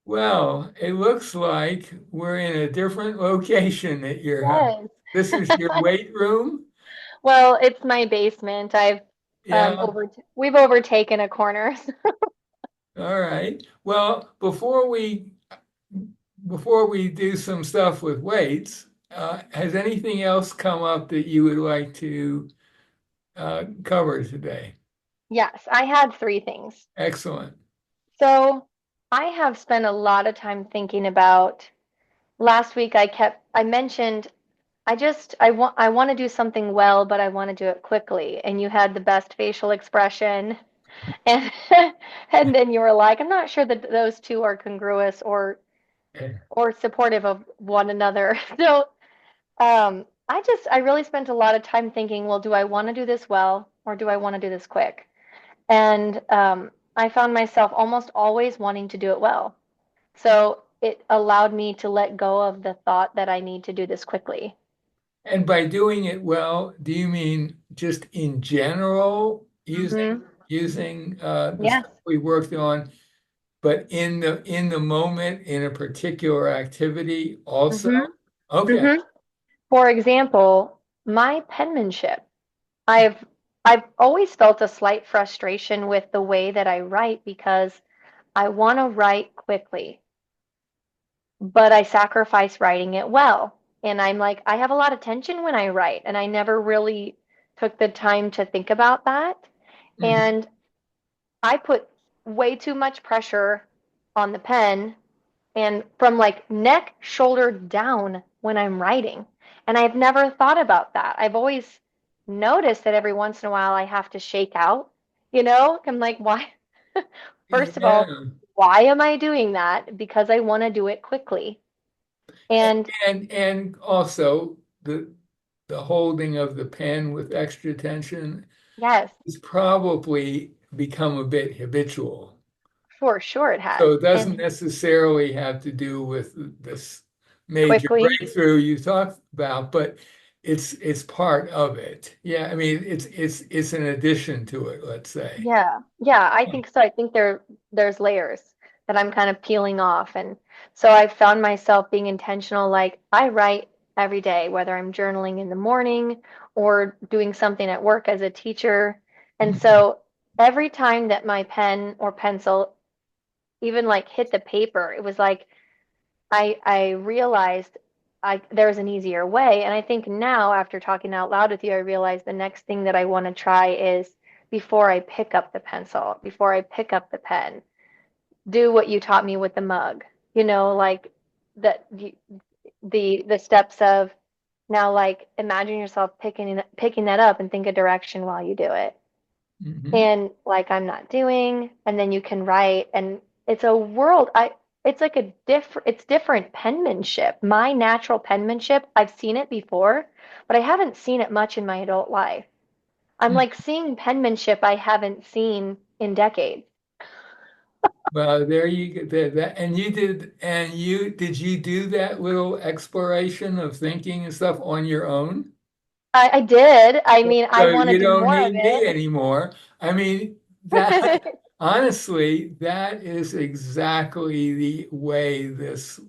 Well, it looks like we're in a different location at your house. Yes. This is your weight room? Well, it's my basement. I've Yeah. over we've overtaken a corner. All right. Well, before we do some stuff with weights, has anything else come up that you would like to cover today? Yes, I had three things. Excellent. So I have spent a lot of time thinking about last week I mentioned I want to do something well, but I want to do it quickly. And you had the best facial expression and and then you were like, I'm not sure that those two are congruous or supportive of one another. So I really spent a lot of time thinking, well, do I want to do this well or do I want to do this quick? And I found myself almost always wanting to do it well. So it allowed me to let go of the thought that I need to do this quickly. And by doing it well, do you mean just in general using Hmm. using the Yes. stuff we worked on, but in the moment in a particular activity also? Hmm. Okay. Hmm. For example, my penmanship. I've I've always felt a slight frustration with the way that I write because I want to write quickly, but I sacrifice writing it well. And I'm like, I have a lot of tension when I write, and I never really took the time to think about that. Mhm. And I put way too much pressure on the pen and from like neck, shoulder down when I'm writing. And I've never thought about that. I've always noticed that every once in a while I have to shake out, I'm like, why? First of all, Yeah. why am I doing that? Because I want to do it quickly. And And also the holding of the pen with extra tension yes, has probably become a bit habitual. for sure it has. So it doesn't And necessarily have to do with this major quickly, breakthrough you talked about, but it's part of it. Yeah, I mean it's an addition to it, let's say. yeah, yeah, I think so. I think there's layers that I'm kind of peeling off. And so I found myself being intentional, like I write every day, whether I'm journaling in the morning or doing something at work as a teacher. And Mhm. so every time that my pen or pencil even like hit the paper, it was like I realized there was an easier way. And I think now, after talking out loud with you, I realize the next thing that I want to try is before I pick up the pencil, before I pick up the pen, do what you taught me with the mug. Like that the steps of now, like imagine yourself picking that up and think a direction while you do it. Mhm. And like I'm not doing, and then you can write, and it's a world. It's like it's different penmanship. My natural penmanship, I've seen it before, but I haven't seen it much in my adult life. I'm like seeing penmanship I haven't seen in decades. Well, there you go. And did you do that little exploration of thinking and stuff on your own? I did. I mean, I So want to you do don't more of need me it. anymore. I mean, that honestly, that is exactly the way this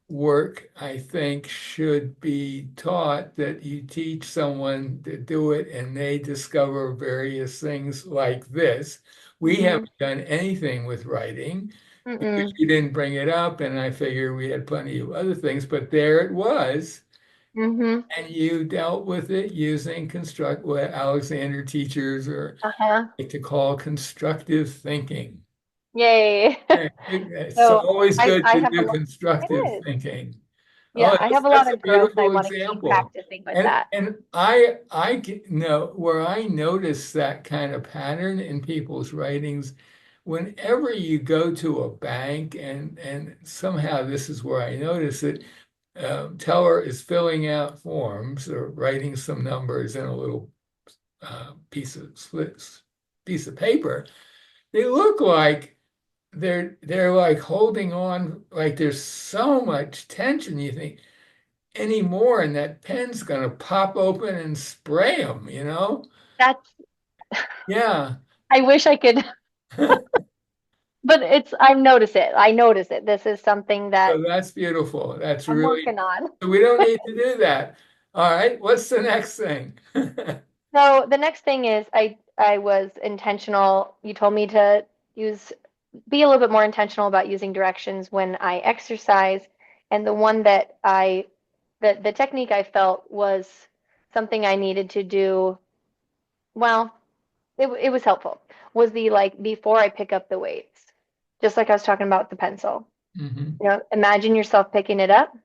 work, I think, should be taught, that you teach someone to do it and they discover various things like this. We Hmm. haven't done anything with writing because Mm-mm. you didn't bring it up, and I figure we had plenty of other things, but there it was. Hmm. And you dealt with it using what Alexander teachers or Uh-huh. like to call constructive thinking. Yay. It's So always I good I to have a do lot. It constructive is. thinking. Oh, Yeah, I have a lot that's a of growth I beautiful want to keep example. practicing with And that. and I know where I notice that kind of pattern in people's writings. Whenever you go to a bank, and somehow this is where I notice it, teller is filling out forms or writing some numbers in a little piece of paper. They look like they're like holding on, like there's so much tension. You think anymore, and that pen's gonna pop open and spray them, you know? That's, Yeah. I wish I could. but I notice it. I notice it. This is something So that that's beautiful. That's I'm really, working on. we don't need to do that. All right, what's the next thing? So the next thing is I was intentional. You told me to use be a little bit more intentional about using directions when I exercise. And the one that the technique I felt was something I needed to do. Well, it was helpful. Was the like before I pick up the weights, just like I was talking about the pencil. Hmm. Imagine yourself picking it up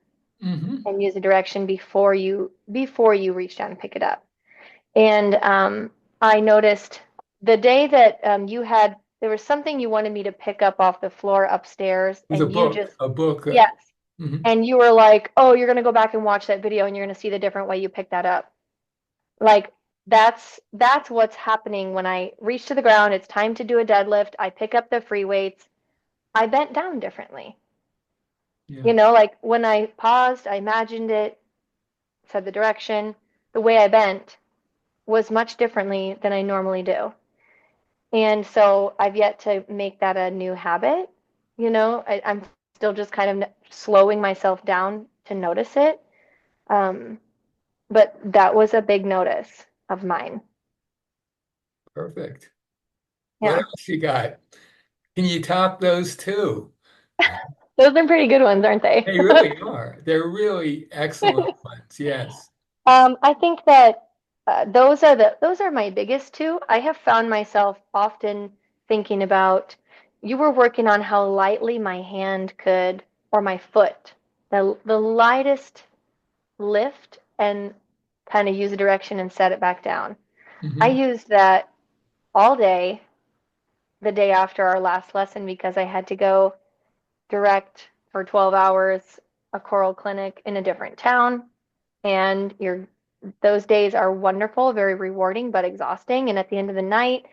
Hmm. and use a direction before you reach down and pick it up. And I noticed the day that there was something you wanted me to pick up off the floor upstairs, It was a and you book, just, a book. yes. Mhm. And you were like, oh, you're going to go back and watch that video and you're going to see the different way you picked that up. Like, that's what's happening when I reach to the ground. It's time to do a deadlift. I pick up the free weights. I bent down differently. Yeah, Like when I paused, I imagined it, said the direction. The way I bent was much differently than I normally do. And so I've yet to make that a new habit. I'm still just kind of slowing myself down to notice it. Um, but that was a big notice of mine. perfect. What Yeah. else you got? Can you top those two? Those are pretty good ones, aren't they? They really are. They're really excellent ones. Yes. I think that those are my biggest two. I have found myself often thinking about you were working on how lightly my hand could or my foot, the lightest lift and kind of use a direction and set it back down. I Hmm. used that all day the day after our last lesson because I had to go direct for 12 hours a choral clinic in a different town. And those days are wonderful, very rewarding, but exhausting. And at the end of the night,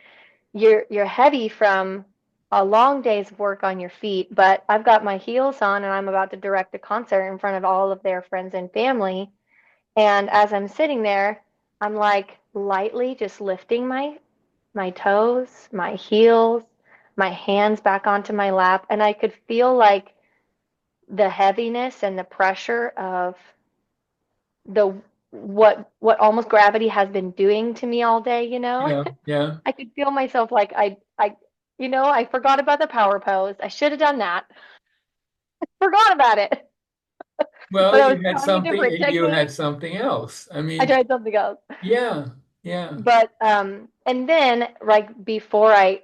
you're heavy from a long day's work on your feet, but I've got my heels on and I'm about to direct a concert in front of all of their friends and family. And as I'm sitting there, I'm like lightly just lifting my toes, my heels, my hands back onto my lap, and I could feel like the heaviness and the pressure of the what almost gravity has been doing to me all day. Yeah, yeah. I could feel myself like I forgot about the power pose. I should have done that. Forgot about it. Well, But I was trying a different you had technique. something else. I I mean, tried something else. yeah, yeah. But and then right before I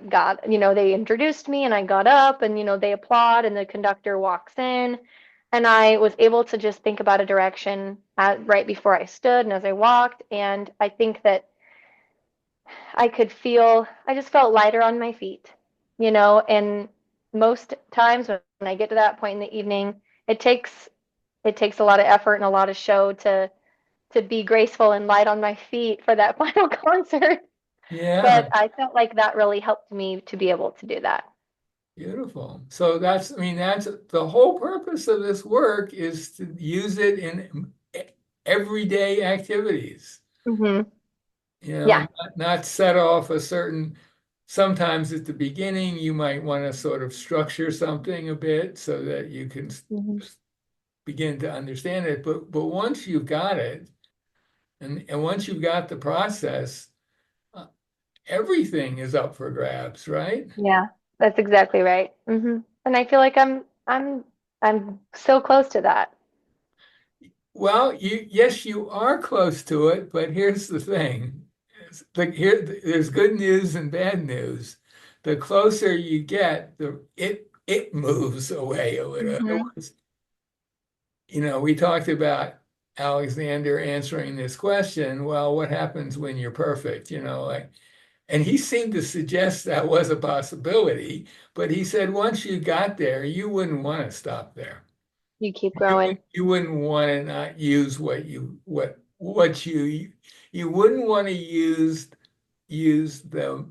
got, they introduced me and I got up and, they applaud and the conductor walks in. And I was able to just think about a direction right before I stood and as I walked. And I think that I just felt lighter on my feet. And most times when I get to that point in the evening, it takes, it takes a lot of effort and a lot of show to be graceful and light on my feet for that final concert. Yeah, But I felt like that really helped me to be able to do that. beautiful. So I mean, that's the whole purpose of this work is to use it in everyday activities. Hmm. Not, Yeah. not set off a certain, sometimes at the beginning, you might want to sort of structure something a bit so that you can Hmm. begin to understand it. But once you've got it, and once you've got the process, uh, everything is up for grabs, right? Yeah, that's exactly right. And I feel like I'm so close to that. Well, yes, you are close to it, but here's the thing. There's good news and bad news. The closer you get, it moves away a little. Hmm. We talked about Alexander answering this question. Well, what happens when you're perfect? And he seemed to suggest that was a possibility, but he said once you got there, you wouldn't want to stop there. You keep You growing. you wouldn't want to not use what you wouldn't want to use the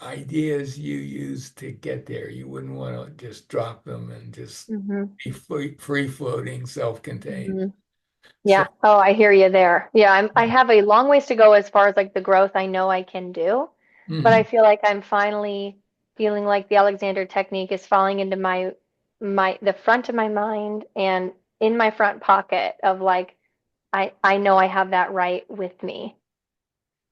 ideas you use to get there. You wouldn't want to just drop them and just Hmm. be free floating, self-contained. Hmm. So, Yeah. Oh, I hear you there. Yeah, I have a long ways to go as far as like the growth I know I can do, but I mhm. feel like I'm finally feeling like the Alexander technique is falling into the front of my mind and in my front pocket of like I know I have that right with me.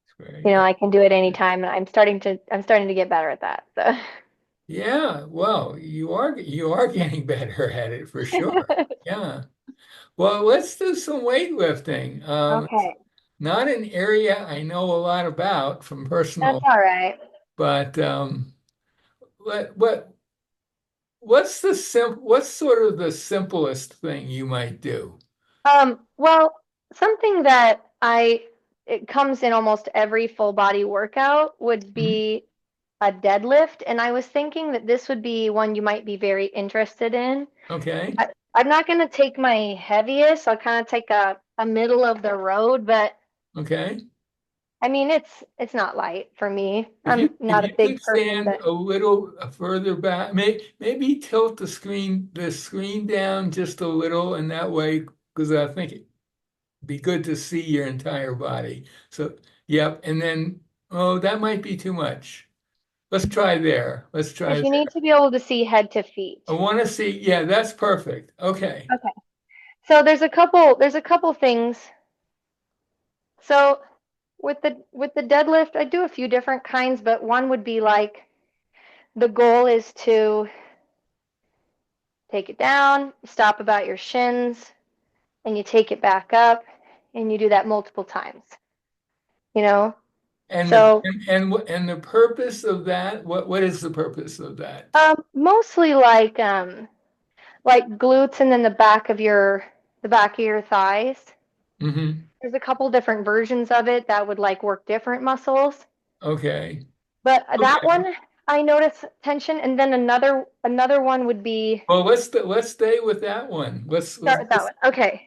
It's very You know, good. I can do it anytime, and I'm starting to get better at that. So Yeah, well, you are getting better at it for sure. Yeah. Well, let's do some weightlifting. okay, Not an area I know a lot about from that's personal, all right. but what what's sort of the simplest thing you might do? Well, something that it comes in almost every full body workout would Mhm. be a deadlift, and I was thinking that this would be one you might be very interested in. Okay. I'm not going to take my heaviest. I'll kind of take a middle of the road, but Okay. I mean it's not light for me. If you I'm if not a you big could person, stand but a little further back, maybe tilt the screen down just a little, and that way, because I think it'd be good to see your entire body. So, yep. And then, oh, that might be too much. Let's try there. Let's try if you there. need to be able to see head to feet. I want to see. Yeah, that's perfect. Okay. Okay. So there's a couple things. So with the deadlift, I do a few different kinds, but one would be like the goal is to take it down, stop about your shins, and you take it back up, and you do that multiple times, you know? And the So and the purpose of that, what is the purpose of that? mostly like glutes and then the back of your thighs. Hmm. There's a couple different versions of it that would like work different muscles. Okay. But that Okay. one I notice tension, and then another one would be Well, let's stay with that one. Let's start with that one. Okay.